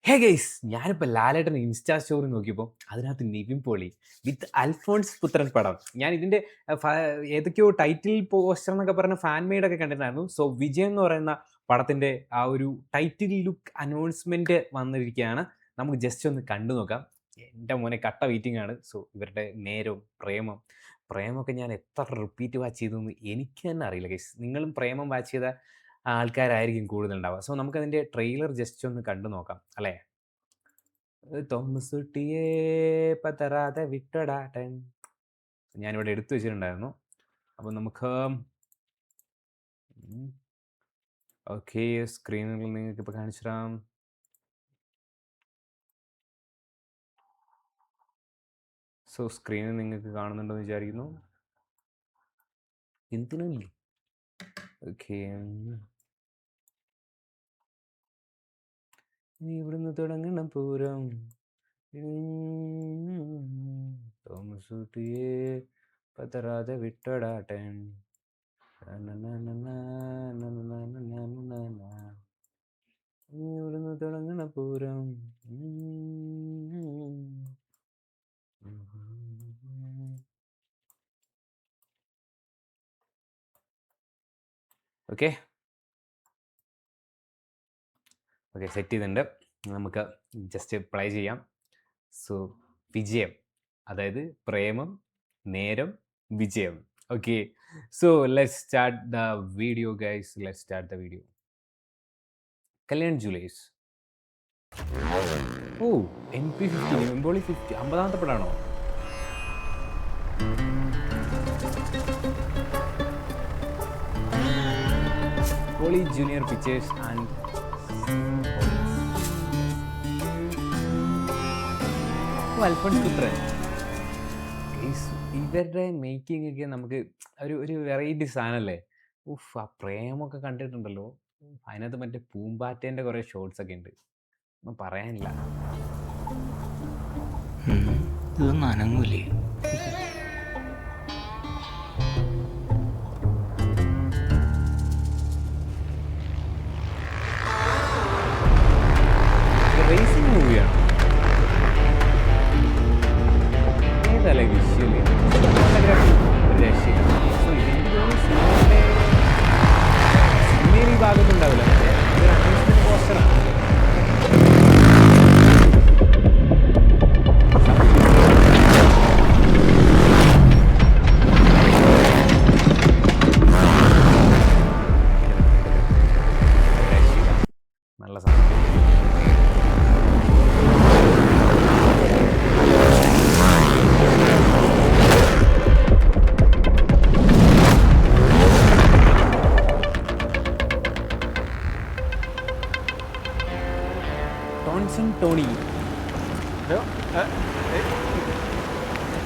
Hey guys, ഞാനിപ്പോൾ ലാലേട്ടൻ insta story നോക്കിയപ്പോൾ അതിനകത്ത് നിവിൻ പോളി വിത്ത് അൽഫോൺസ് പുത്രൻ പടം. ഞാൻ ഇതിൻ്റെ ഏതൊക്കെയോ ടൈറ്റിൽ പോസ്റ്റർ എന്നൊക്കെ പറഞ്ഞ ഫാൻ മെയ്ഡൊക്കെ കണ്ടിട്ടുണ്ടായിരുന്നു. സോ വിജയ് എന്ന് പറയുന്ന പടത്തിൻ്റെ ആ ഒരു ടൈറ്റിൽ ലുക്ക് അനൗൺസ്മെൻറ്റ് വന്നിരിക്കുകയാണ്. നമുക്ക് ജസ്റ്റ് ഒന്ന് കണ്ടു നോക്കാം. എൻ്റെ മോനെ കട്ട വെയിറ്റിംഗ് ആണ്. സോ ഇവരുടെ നേരവും പ്രേമമൊക്കെ ഞാൻ എത്ര റിപ്പീറ്റ് വാച്ച് ചെയ്തെന്ന് എനിക്ക് തന്നെ അറിയില്ല ഗൈസ്. നിങ്ങളും പ്രേമം വാച്ച് ചെയ്ത ആൾക്കാരായിരിക്കും കൂടുതലുണ്ടാവുക. സോ നമുക്കതിൻ്റെ ട്രെയിലർ ജസ്റ്റ് ഒന്ന് കണ്ടു നോക്കാം അല്ലേ. തോമസ് കുട്ടിയെ പതറാതെ വിട്ടടാട്ടൻ ഞാനിവിടെ എടുത്തു വെച്ചിട്ടുണ്ടായിരുന്നു. അപ്പോൾ നമുക്ക് ഓക്കെ സ്ക്രീനിൽ നിങ്ങൾക്ക് ഇപ്പോൾ കാണിച്ചു തരാം. സോ സ്ക്രീനിൽ നിങ്ങൾക്ക് കാണുന്നുണ്ടെന്ന് വിചാരിക്കുന്നു. എന്തിനില്ലേ ഓക്കെ, ഇവിടുന്ന് തുടങ്ങണം പൂരം. തോമസ് കുട്ടിയെ പതറാതെ വിട്ടടാട്ടൻ. ഇവിടുന്ന് തുടങ്ങണ പൂരം. ഓക്കെ ഓക്കെ സെറ്റ് ചെയ്തിട്ടുണ്ട്. നമുക്ക് ജസ്റ്റ് പ്ലേ ചെയ്യാം. സോ വിജയം, അതായത് പ്രേമം, നേരം, വിജയം. Okay, so let's start the video guys. Let's start the video. Kalyan jewellers. ഓ MP50 എംബോളി 50 50ാമത്തെ പടാണോ? Pauly junior pictures and Alphonse Puthren. ഇവരുടെ മേക്കിംഗ് ഒക്കെ നമുക്ക് ഒരു വെറൈറ്റി സാധനമല്ലേ. ഉഫ്, ആ പ്രേമൊക്കെ കണ്ടിട്ടുണ്ടല്ലോ. അതിനകത്ത് മറ്റേ പൂമ്പാറ്റേൻ്റെ കുറേ ഷോർട്സ് ഒക്കെ ഉണ്ട്, ഒന്നും പറയാനില്ല. ഇതൊന്നും അനങ്ങൂലേ? റേസിംഗ് മൂവിയാണ്. ഏതല്ലേ വിഷ്വല് ഫോട്ടോഗ്രാഫി ഒരു രക്ഷയില്ല. സോ സിനിമയിൽ ഈ ഭാഗത്തുണ്ടാവില്ല. ഒരു അനൗൺസ്മെന്റ് പോസ്റ്ററാണ്. നല്ല സാധനം. ടോൺസൺ ടോണി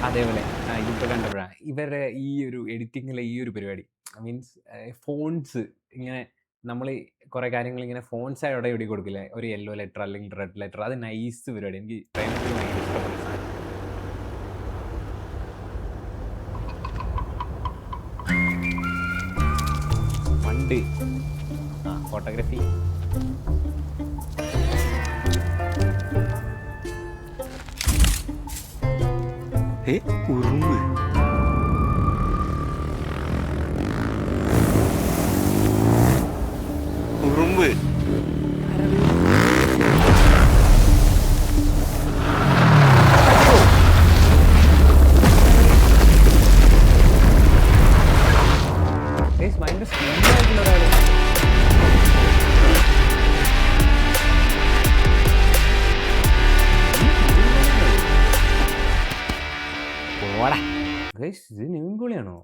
അതേപോലെ ഇതിപ്പോൾ കണ്ടപ്പോഴാണ് ഇവരുടെ ഈ ഒരു എഡിറ്റിങ്ങിലെ ഈ ഒരു പരിപാടി. മീൻസ് ഫോൺസ് ഇങ്ങനെ നമ്മൾ കുറേ കാര്യങ്ങൾ ഇങ്ങനെ ഫോൺസ് അവിടെ എവിടെ കൊടുക്കില്ലേ, ഒരു യെല്ലോ ലെറ്റർ അല്ലെങ്കിൽ റെഡ് ലെറ്റർ. അത് നൈസ് പരിപാടി. എനിക്ക് പ്രേമത്തിൽ ഭയങ്കര ഇഷ്ടപ്പെട്ട സാധനം. പണ്ട് ഫോട്ടോഗ്രാഫി. ഉറുമ്പ്. ഉറുമ്പ് ഭയങ്കര സ്പീഡായിട്ടുള്ള ഒരാൾ. ഇത് നിവിൻ പോളിയാണോ?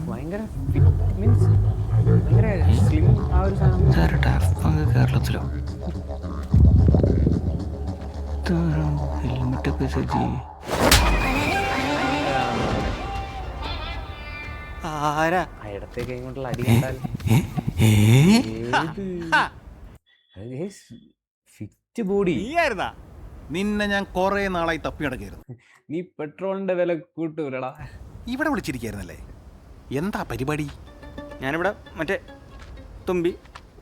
ഭയങ്കര മീൻസ് ഭയങ്കര സ്ലിം ആ ഒരു സാധനം. കേരളത്തിലോ ഹെൽമെറ്റൊക്കെ സജ്ജി. ആരാ ഇടത്തെ കൈ കൊണ്ടുള്ള അടി കണ്ടാൽ ഫിറ്റ് ബോഡി. നിന്നെ ഞാൻ കുറെ നാളായി തപ്പി നടക്കായിരുന്നു. നീ പെട്രോളിന്റെ വില കൂട്ടൂലടാ. ഇവിടെ വിളിച്ചിരിക്കായിരുന്നല്ലേ, എന്താ പരിപാടി? ഞാനിവിടെ മറ്റേ തുമ്പി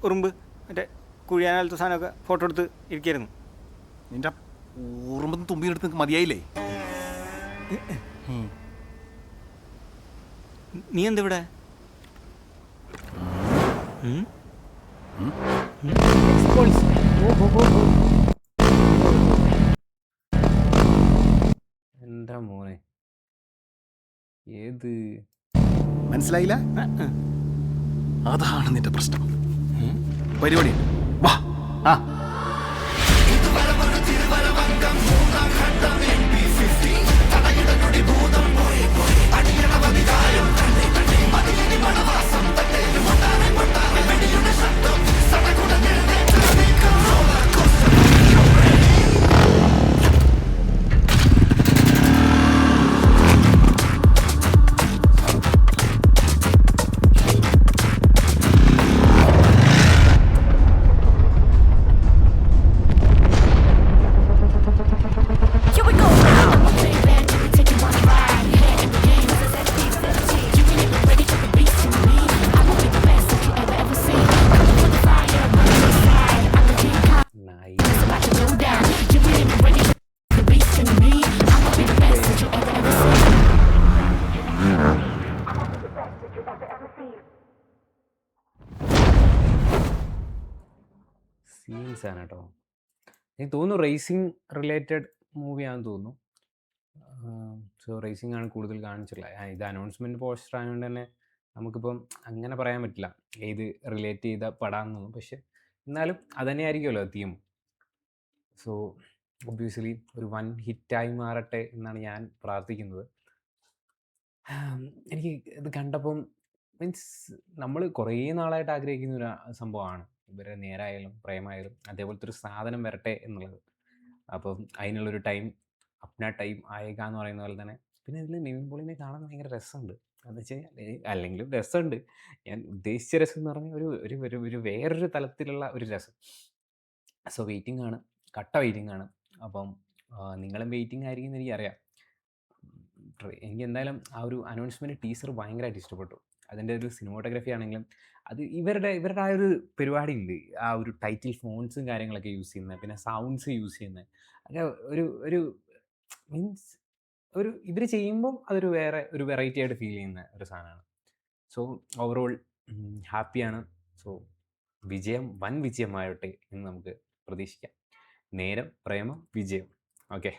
ഉറുമ്പ് മറ്റേ കുഴിയാനാലത്തെ സാധനമൊക്കെ ഫോട്ടോ എടുത്ത് ഇരിക്കായിരുന്നു. നിന്റെ ഉറുമ്പ് തുമ്പിയെടുത്ത് നിനക്ക് മതിയായില്ലേ? നീ എന്തിവിടെ? Expulse. എന്താ മോനെ ഏത് മനസ്സിലായില്ല? അതാണ് നിന്റെ പ്രശ്നം. പരിപാടി വാ. ആ സീൻസ് ആണ് കേട്ടോ. എനിക്ക് തോന്നുന്നു റേസിംഗ് റിലേറ്റഡ് മൂവിയാണെന്ന് തോന്നുന്നു. സോ റേസിംഗ് ആണ് കൂടുതൽ കാണിച്ചിട്ടുള്ളത്. ഇത് അനൗൺസ്മെൻറ്റ് പോസ്റ്റർ ആയതുകൊണ്ട് തന്നെ നമുക്കിപ്പം അങ്ങനെ പറയാൻ പറ്റില്ല ഏത് റിലേറ്റ് ചെയ്ത പടാമെന്നൊന്നും. പക്ഷെ എന്നാലും അതുതന്നെയായിരിക്കുമല്ലോ തീം. സോ ഒബ്വിയസ്ലി ഒരു വൻ ഹിറ്റായി മാറട്ടെ എന്നാണ് ഞാൻ പ്രാർത്ഥിക്കുന്നത്. എനിക്ക് ഇത് കണ്ടപ്പം മീൻസ് നമ്മൾ കുറേ നാളായിട്ട് ആഗ്രഹിക്കുന്ന ഒരു സംഭവമാണ് ഇവരെ നേരായാലും പ്രേമായാലും അതേപോലത്തെ ഒരു സാധനം വരട്ടെ എന്നുള്ളത്. അപ്പം അതിനുള്ളൊരു ടൈം അപ്ന ടൈം ആയേക്ക എന്ന് പറയുന്ന പോലെ തന്നെ. പിന്നെ ഇതിൽ നിവിൻ പോളിനെ കാണാൻ ഭയങ്കര രസമുണ്ട്. എന്ന് വെച്ച് കഴിഞ്ഞാൽ അല്ലെങ്കിലും രസമുണ്ട്. ഞാൻ ഉദ്ദേശിച്ച രസം എന്ന് പറഞ്ഞാൽ ഒരു ഒരു ഒരു ഒരു വേറൊരു തലത്തിലുള്ള ഒരു രസം. സോ വെയിറ്റിംഗ് ആണ്, കട്ട വെയിറ്റിംഗ് ആണ്. അപ്പം നിങ്ങളും വെയിറ്റിംഗ് ആയിരിക്കും എന്ന് എനിക്കറിയാം. എനിക്ക് എന്തായാലും ആ ഒരു അനൗൺസ്മെൻറ്റ് ടീസർ ഭയങ്കരമായിട്ട് ഇഷ്ടപ്പെട്ടു. അതിൻ്റെ ഒരു സിനിമാറ്റോഗ്രാഫി ആണെങ്കിലും അത് ഇവരുടെ ആ ഒരു പരിപാടി ഉണ്ട്. ആ ഒരു ടൈറ്റിൽ ഫോൺസും കാര്യങ്ങളൊക്കെ യൂസ് ചെയ്യുന്നത്, പിന്നെ സൗണ്ട്സ് യൂസ് ചെയ്യുന്നത്, അത് ഒരു മീൻസ് ഇവർ ചെയ്യുമ്പം അതൊരു വേറെ ഒരു വെറൈറ്റി ആയിട്ട് ഫീൽ ചെയ്യുന്ന ഒരു സാധനമാണ്. സോ ഓവറോൾ ഹാപ്പിയാണ്. സോ വിജയം വൻ വിജയമാവട്ടെ എന്ന് നമുക്ക് പ്രതീക്ഷിക്കാം. നേരം, പ്രേമം, വിജയം. ഓക്കെ.